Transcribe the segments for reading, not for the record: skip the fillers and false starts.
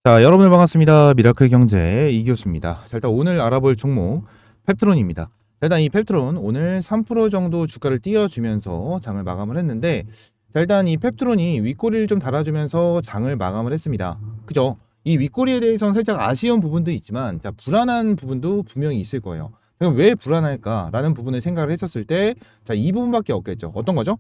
자, 여러분들 반갑습니다. 미라클 경제 이교수입니다. 자, 일단 오늘 알아볼 종목 펩트론입니다. 자, 일단 이 펩트론 오늘 3% 정도 주가를 띄워주면서 장을 마감을 했는데, 자, 일단 이 펩트론이 윗꼬리를 좀 달아주면서 장을 마감을 했습니다. 그죠? 이 윗꼬리에 대해서는 살짝 아쉬운 부분도 있지만, 자, 불안한 부분도 분명히 있을 거예요. 그럼 왜 불안할까라는 부분을 생각을 했었을 때, 자, 이 부분밖에 없겠죠. 어떤 거죠?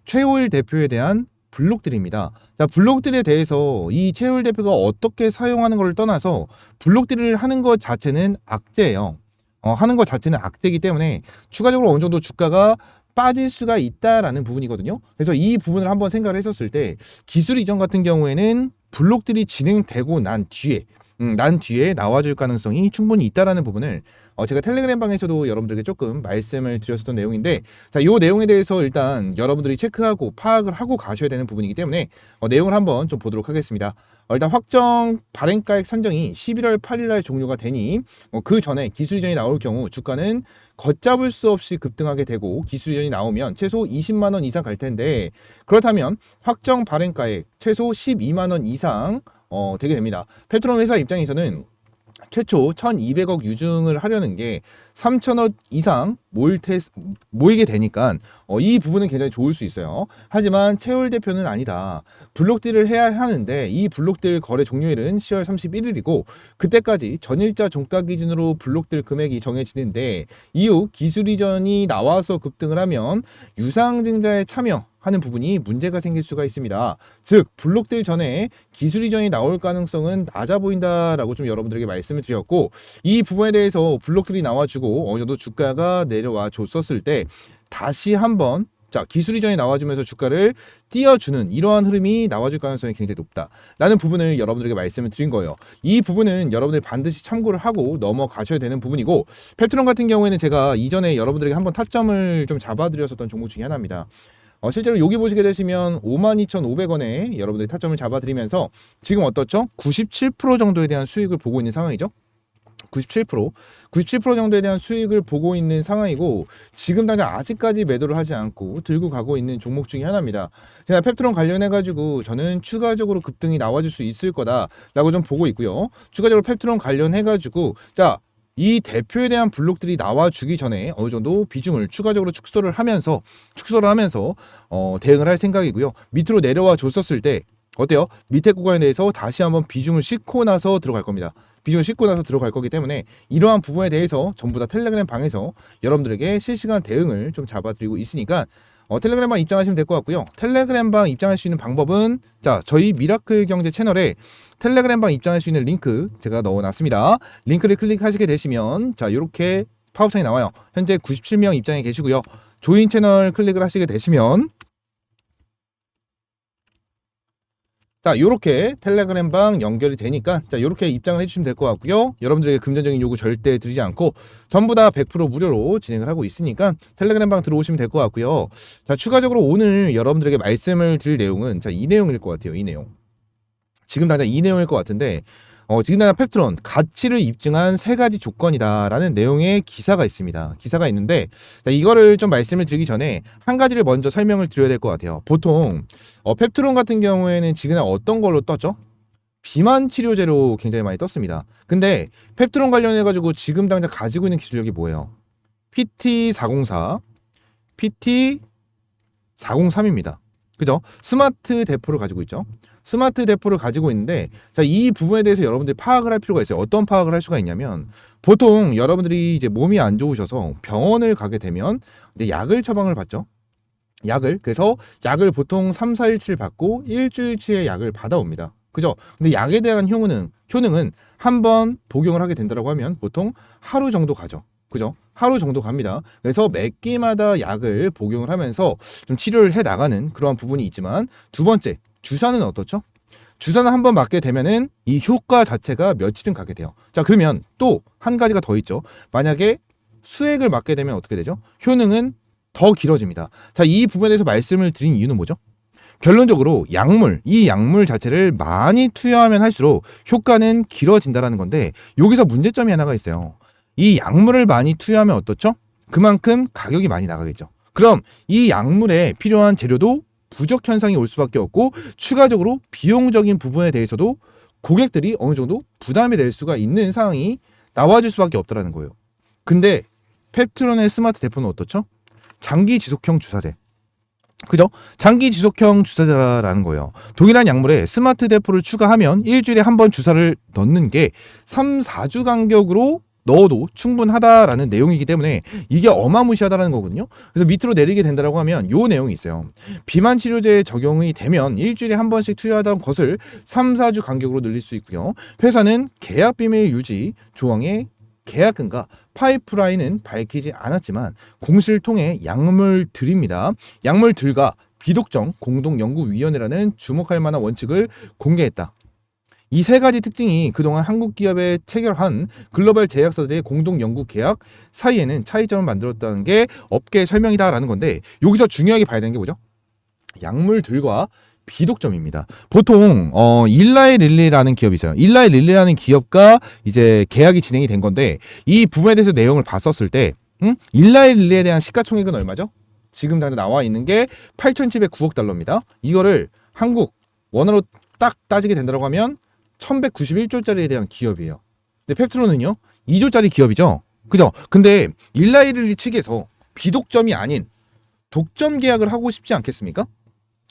최호일 대표에 대한 블록들입니다. 자, 블록들에 대해서 이 최호일 대표가 어떻게 사용하는 것을 떠나서 블록들을 하는 것 자체는 악재예요. 하는 것 자체는 악재이기 때문에 추가적으로 어느 정도 주가가 빠질 수가 있다라는 부분이거든요. 그래서 이 부분을 한번 생각을 했었을 때 기술 이전 같은 경우에는 블록들이 진행되고 난 뒤에 나와줄 가능성이 충분히 있다라는 부분을 제가 텔레그램 방에서도 여러분들에게 조금 말씀을 드렸었던 내용인데, 자, 이 내용에 대해서 일단 여러분들이 체크하고 파악을 하고 가셔야 되는 부분이기 때문에 내용을 한번 좀 보도록 하겠습니다. 일단 확정 발행가액 산정이 11월 8일 날 종료가 되니 그 전에 기술 이전이 나올 경우 주가는 걷잡을 수 없이 급등하게 되고, 기술 이전이 나오면 최소 20만 원 이상 갈 텐데, 그렇다면 확정 발행가액 최소 12만 원 이상 되게 됩니다. 펩트론 회사 입장에서는 최초 1200억 유증을 하려는 게 3000억 이상 모이게 되니까 이 부분은 굉장히 좋을 수 있어요. 하지만 최호일 대표는 아니다. 블록딜을 해야 하는데 이 블록딜 거래 종료일은 10월 31일이고 그때까지 전일자 종가 기준으로 블록딜 금액이 정해지는데, 이후 기술 이전이 나와서 급등을 하면 유상증자에 참여하는 부분이 문제가 생길 수가 있습니다. 즉 블록딜 전에 기술 이전이 나올 가능성은 낮아 보인다라고 좀 여러분들에게 말씀을 드렸고, 이 부분에 대해서 블록들이 나와주고 어느 정도 주가가 내려와 줬었을 때 다시 한번 기술 이전이 나와주면서 주가를 띄워주는 이러한 흐름이 나와줄 가능성이 굉장히 높다라는 부분을 여러분들에게 말씀을 드린 거예요. 이 부분은 여러분들이 반드시 참고를 하고 넘어가셔야 되는 부분이고, 펩트론 같은 경우에는 제가 이전에 여러분들에게 한번 타점을 좀 잡아드렸었던 종목 중에 하나입니다. 실제로 여기 보시게 되시면 52,500원에 여러분들이 타점을 잡아드리면서 지금 어떻죠? 97% 정도에 대한 수익을 보고 있는 상황이죠. 97% 정도에 대한 수익을 보고 있는 상황이고, 지금 당장 아직까지 매도를 하지 않고 들고 가고 있는 종목 중에 하나입니다. 제가 펩트론 관련해 가지고 저는 추가적으로 급등이 나와줄 수 있을 거다라고 좀 보고 있고요. 추가적으로 펩트론 관련해 가지고 이 대표에 대한 블록들이 나와주기 전에 어느 정도 비중을 추가적으로 축소를 하면서 대응을 할 생각이고요. 밑으로 내려와 줬었을 때 어때요? 밑에 구간에 대해서 다시 한번 비중을 싣고 나서 들어갈 겁니다. 비중을 싣고 나서 들어갈 거기 때문에 이러한 부분에 대해서 전부 다 텔레그램 방에서 여러분들에게 실시간 대응을 좀 잡아드리고 있으니까 텔레그램 방 입장하시면 될 것 같고요. 텔레그램 방 입장할 수 있는 방법은 저희 미라클 경제 채널에 텔레그램 방 입장할 수 있는 링크 제가 넣어놨습니다. 링크를 클릭하시게 되시면 이렇게 파업창이 나와요. 현재 97명 입장에 계시고요. 조인 채널 클릭을 하시게 되시면 요렇게 텔레그램 방 연결이 되니까 요렇게 입장을 해주시면 될 것 같고요. 여러분들에게 금전적인 요구 절대 드리지 않고 전부 다 100% 무료로 진행을 하고 있으니까 텔레그램 방 들어오시면 될 것 같고요. 추가적으로 오늘 여러분들에게 말씀을 드릴 내용은 이 내용일 것 같아요. 이 내용. 지금 당장 이 내용일 것 같은데, 지금 당장 펩트론 가치를 입증한 3가지 조건이다라는 내용의 기사가 있습니다. 기사가 있는데 이거를 좀 말씀을 드리기 전에 한 가지를 먼저 설명을 드려야 될 것 같아요. 보통 펩트론 같은 경우에는 지금 어떤 걸로 떴죠? 비만 치료제로 굉장히 많이 떴습니다. 근데 펩트론 관련해 가지고 지금 당장 가지고 있는 기술력이 뭐예요? PT404, PT403입니다. 그죠? 스마트 대포를 가지고 있죠. 스마트 대포를 가지고 있는데, 이 부분에 대해서 여러분들이 파악을 할 필요가 있어요. 어떤 파악을 할 수가 있냐면, 보통 여러분들이 이제 몸이 안 좋으셔서 병원을 가게 되면 이제 약을 처방을 받죠. 그래서 약을 보통 3, 4일치를 받고 일주일치의 약을 받아옵니다. 그죠? 근데 약에 대한 효능은 한번 복용을 하게 된다고 하면 보통 하루 정도 가죠. 그죠? 하루 정도 갑니다. 그래서 몇 끼마다 약을 복용을 하면서 좀 치료를 해 나가는 그런 부분이 있지만, 두 번째, 주사는 어떻죠? 주사는 한번 맞게 되면은 이 효과 자체가 며칠은 가게 돼요. 그러면 또 한 가지가 더 있죠. 만약에 수액을 맞게 되면 어떻게 되죠? 효능은 더 길어집니다. 이 부분에 대해서 말씀을 드린 이유는 뭐죠? 결론적으로 이 약물 자체를 많이 투여하면 할수록 효과는 길어진다라는 건데, 여기서 문제점이 하나가 있어요. 이 약물을 많이 투여하면 어떻죠? 그만큼 가격이 많이 나가겠죠. 그럼 이 약물에 필요한 재료도 부족 현상이 올 수밖에 없고, 추가적으로 비용적인 부분에 대해서도 고객들이 어느 정도 부담이 될 수가 있는 상황이 나와줄 수밖에 없다라는 거예요. 근데 펩트론의 스마트 대포는 어떻죠? 장기 지속형 주사제. 그죠? 장기 지속형 주사제라는 거예요. 동일한 약물에 스마트 대포를 추가하면 일주일에 한 번 주사를 넣는 게 3, 4주 간격으로 넣어도 충분하다라는 내용이기 때문에 이게 어마무시하다라는 거거든요. 그래서 밑으로 내리게 된다라고 하면 요 내용이 있어요. 비만 치료제에 적용이 되면 일주일에 한 번씩 투여하던 것을 3, 4주 간격으로 늘릴 수 있고요. 회사는 계약 비밀 유지 조항에 계약금과 파이프라인은 밝히지 않았지만 공시를 통해 약물들입니다. 약물들과 비독점 공동연구위원회라는 주목할 만한 원칙을 공개했다. 이 세 가지 특징이 그동안 한국 기업에 체결한 글로벌 제약사들의 공동 연구 계약 사이에는 차이점을 만들었다는 게 업계 설명이다라는 건데, 여기서 중요하게 봐야 되는 게 뭐죠? 약물들과 비독점입니다. 보통 일라이 릴리라는 기업이 있어요. 일라이 릴리라는 기업과 이제 계약이 진행이 된 건데, 이 부분에 대해서 내용을 봤었을 때 일라이 릴리에 대한 시가총액은 얼마죠? 지금 당장 나와 있는 게 8,709억 달러입니다. 이거를 한국 원화로 딱 따지게 된다고 하면 1191조짜리에 대한 기업이에요. 근데 펩트론은요 2조짜리 기업이죠. 그죠? 근데 일라이 릴리 측에서 비독점이 아닌 독점 계약을 하고 싶지 않겠습니까?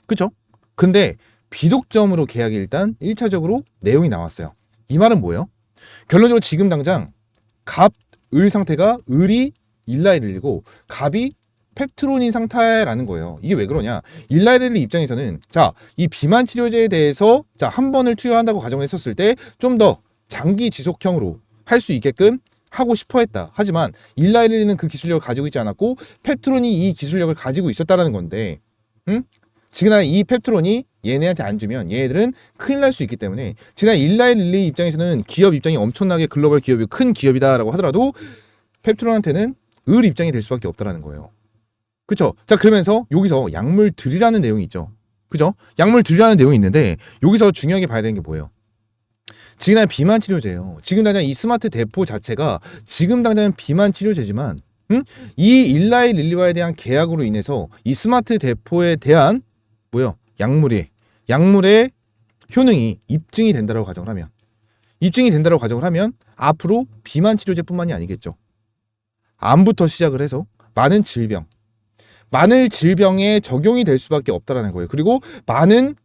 그죠? 근데 비독점으로 계약이 일단 1차적으로 내용이 나왔어요. 이 말은 뭐예요? 결론적으로 지금 당장 갑, 을 상태가 을이 일라이 릴리고 갑이 펩트론인 상태라는 거예요. 이게 왜 그러냐? 일라이 릴리 입장에서는 자, 이 비만 치료제에 대해서 자, 한 번을 투여한다고 가정했었을 때 좀 더 장기 지속형으로 할 수 있게끔 하고 싶어 했다. 하지만 일라이 릴리는 그 기술력을 가지고 있지 않았고 펩트론이 이 기술력을 가지고 있었다라는 건데, 지금 이 펩트론이 얘네한테 안 주면 얘네들은 큰일 날 수 있기 때문에 지난 일라이 릴리 입장에서는 기업 입장이 엄청나게 글로벌 기업이 큰 기업이다라고 하더라도 펩트론한테는 을 입장이 될 수밖에 없다라는 거예요. 그쵸? 자, 그러면서 여기서 약물들이라는 내용이 있죠. 그죠? 약물들이라는 내용이 있는데 여기서 중요하게 봐야 되는 게 뭐예요? 지금 당장 비만 치료제예요. 지금 당장 이 스마트 대포 자체가 지금 당장 비만 치료제지만 이 일라이 릴리와에 대한 계약으로 인해서 이 스마트 대포에 대한 약물의 효능이 입증이 된다고 가정을 하면 앞으로 비만 치료제뿐만이 아니겠죠. 암부터 시작을 해서 많은 질병에 적용이 될 수밖에 없다라는 거예요. 그리고 많은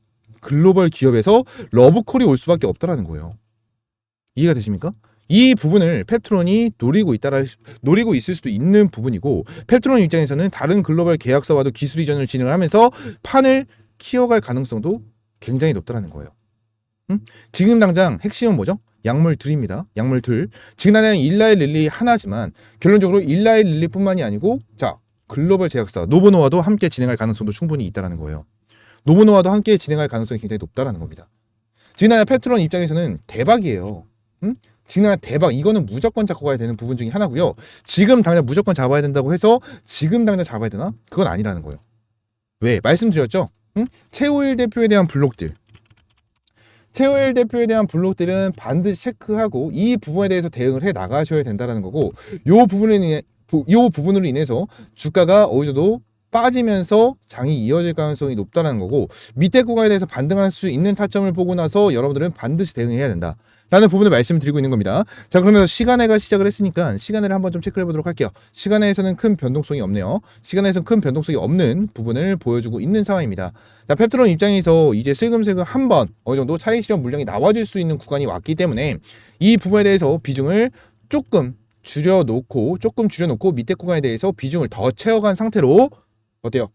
글로벌 기업에서 러브콜이 올 수밖에 없다라는 거예요. 이해가 되십니까? 이 부분을 펩트론이 노리고 있을 수도 있는 부분이고, 펩트론 입장에서는 다른 글로벌 계약사와도 기술 이전을 진행을 하면서 판을 키워갈 가능성도 굉장히 높다라는 거예요. 지금 당장 핵심은 뭐죠? 약물들입니다. 약물들. 지금 당장 일라이 릴리 하나지만 결론적으로 일라이 릴리뿐만이 아니고 자, 글로벌 제약사 노보노와도 함께 진행할 가능성도 충분히 있다라는 거예요. 노보노와도 함께 진행할 가능성이 굉장히 높다라는 겁니다. 지금 당장 펩트론 입장에서는 대박이에요. 지금 당장 대박. 이거는 무조건 잡고 가야 되는 부분 중에 하나고요. 지금 당장 무조건 잡아야 된다고 해서 지금 당장 잡아야 되나? 그건 아니라는 거예요. 왜? 말씀드렸죠? 최호일 대표에 대한 블록딜. 최호일 대표에 대한 블록딜은 반드시 체크하고 이 부분에 대해서 대응을 해 나가셔야 된다는 거고, 요 부분으로 인해서 주가가 어느 정도 빠지면서 장이 이어질 가능성이 높다는 거고, 밑에 구간에 대해서 반등할 수 있는 타점을 보고 나서 여러분들은 반드시 대응해야 된다 라는 부분을 말씀을 드리고 있는 겁니다. 자, 그러면서 시간애가 시작을 했으니까 시간애를 한번 좀 체크해 보도록 할게요. 시간애에서는 큰 변동성이 없네요. 시간애에서는 큰 변동성이 없는 부분을 보여주고 있는 상황입니다. 자, 펩트론 입장에서 이제 슬금슬금 한번 어느 정도 차익 실현 물량이 나와줄 수 있는 구간이 왔기 때문에 이 부분에 대해서 비중을 조금 줄여놓고 밑에 구간에 대해서 비중을 더 채워간 상태로 어때요?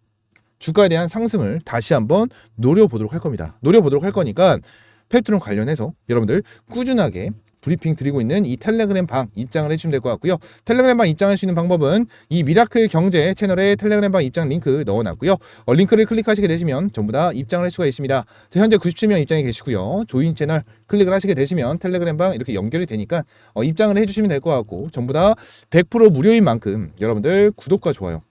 주가에 대한 상승을 다시 한번 노려보도록 할 겁니다. 노려보도록 할 거니까 펩트론 관련해서 여러분들 꾸준하게 브리핑 드리고 있는 이 텔레그램 방 입장을 해주시면 될 것 같고요. 텔레그램 방 입장할 수 있는 방법은 이 미라클 경제 채널에 텔레그램 방 입장 링크 넣어놨고요. 링크를 클릭하시게 되시면 전부 다 입장을 할 수가 있습니다. 현재 97명 입장이 계시고요. 조인 채널 클릭을 하시게 되시면 텔레그램 방 이렇게 연결이 되니까 입장을 해주시면 될 것 같고, 전부 다 100% 무료인 만큼 여러분들 구독과 좋아요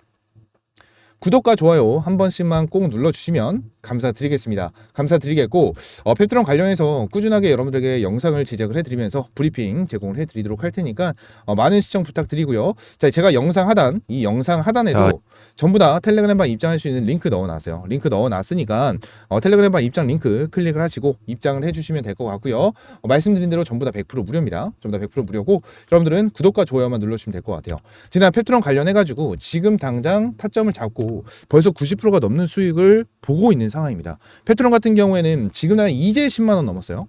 한 번씩만 꼭 눌러주시면 감사드리겠습니다. 감사드리겠고 펩트론 관련해서 꾸준하게 여러분들에게 영상을 제작을 해드리면서 브리핑 제공을 해드리도록 할 테니까 많은 시청 부탁드리고요. 자, 제가 영상 하단, 이 영상 하단에도 전부 다 텔레그램방 입장할 수 있는 링크 넣어놨어요. 링크 넣어놨으니까 텔레그램방 입장 링크 클릭을 하시고 입장을 해주시면 될 것 같고요. 말씀드린 대로 전부 다 100% 무료입니다. 전부 다 100% 무료고 여러분들은 구독과 좋아요만 눌러주시면 될 것 같아요. 지난 펩트론 관련해가지고 지금 당장 타점을 잡고 벌써 90%가 넘는 수익을 보고 있는 상황입니다. 펩트론 같은 경우에는 지금 한 이제 10만원 넘었어요.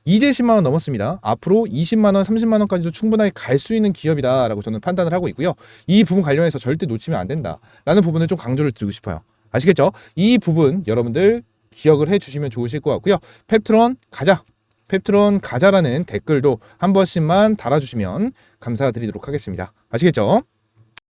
이제 10만원 넘었습니다. 앞으로 20만원, 30만원까지도 충분하게 갈 수 있는 기업이다 라고 저는 판단을 하고 있고요. 이 부분 관련해서 절대 놓치면 안 된다 라는 부분을 좀 강조를 드리고 싶어요. 아시겠죠? 이 부분 여러분들 기억을 해주시면 좋으실 것 같고요. 펩트론 가자! 펩트론 가자라는 댓글도 한 번씩만 달아주시면 감사드리도록 하겠습니다. 아시겠죠?